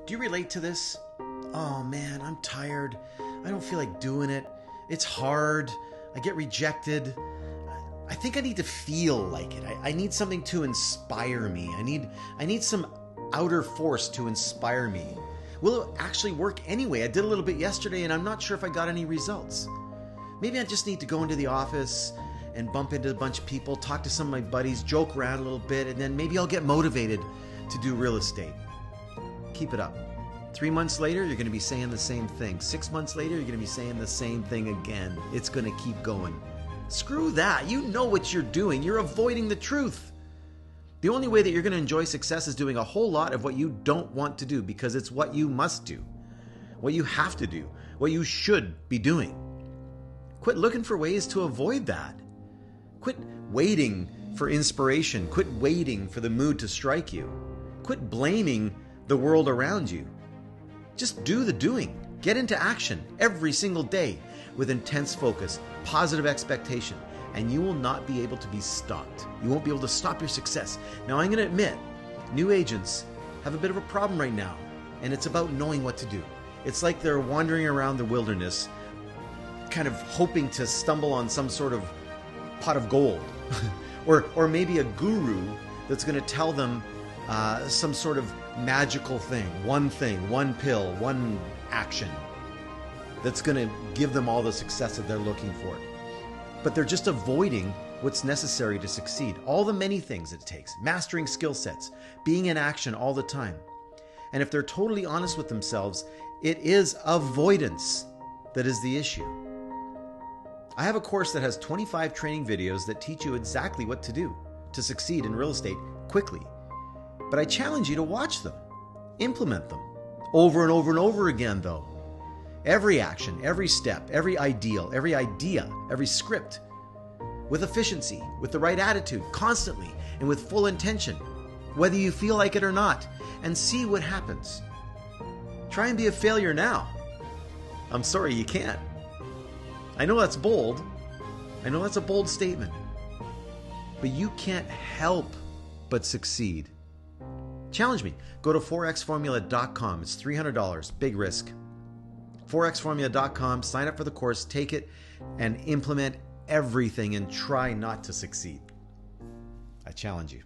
Do you relate to this? Oh man, I'm tired. I don't feel like doing it. It's hard. I get rejected. I think I need to feel like it. I need something to inspire me. I need some outer force to inspire me. Will it actually work anyway? I did a little bit yesterday and I'm not sure if I got any results. Maybe I just need to go into the office and bump into a bunch of people, talk to some of my buddies, joke around a little bit, and then maybe I'll get motivated to do real estate. Keep it up. 3 months later, you're going to be saying the same thing. 6 months later, you're going to be saying the same thing again. It's going to keep going. Screw that. You know what you're doing. You're avoiding the truth. The only way that you're going to enjoy success is doing a whole lot of what you don't want to do, because it's what you must do, what you have to do, what you should be doing. Quit looking for ways to avoid that. Quit waiting for inspiration. Quit waiting for the mood to strike you. Quit blaming the world around you. Just do the doing. Get into action every single day with intense focus, positive expectation, and you will not be able to be stopped. You won't be able to stop your success. Now, I'm going to admit, new agents have a bit of a problem right now, and it's about knowing what to do. It's like they're wandering around the wilderness, kind of hoping to stumble on some sort of pot of gold, or maybe a guru that's going to tell them some sort of magical thing, one pill, one action that's going to give them all the success that they're looking for. But they're just avoiding what's necessary to succeed. All the many things it takes, mastering skill sets, being in action all the time. And if they're totally honest with themselves, it is avoidance that is the issue. I have a course that has 25 training videos that teach you exactly what to do to succeed in real estate quickly. But I challenge you to watch them, implement them, over and over and over again though. Every action, every step, every ideal, every idea, every script, with efficiency, with the right attitude, constantly, and with full intention, whether you feel like it or not, and see what happens. Try and be a failure now. I'm sorry, you can't. I know that's bold. I know that's a bold statement. But you can't help but succeed. Challenge me. Go to forexformula.com. It's $300. Big risk. forexformula.com. Sign up for the course. Take it and implement everything and try not to succeed. I challenge you.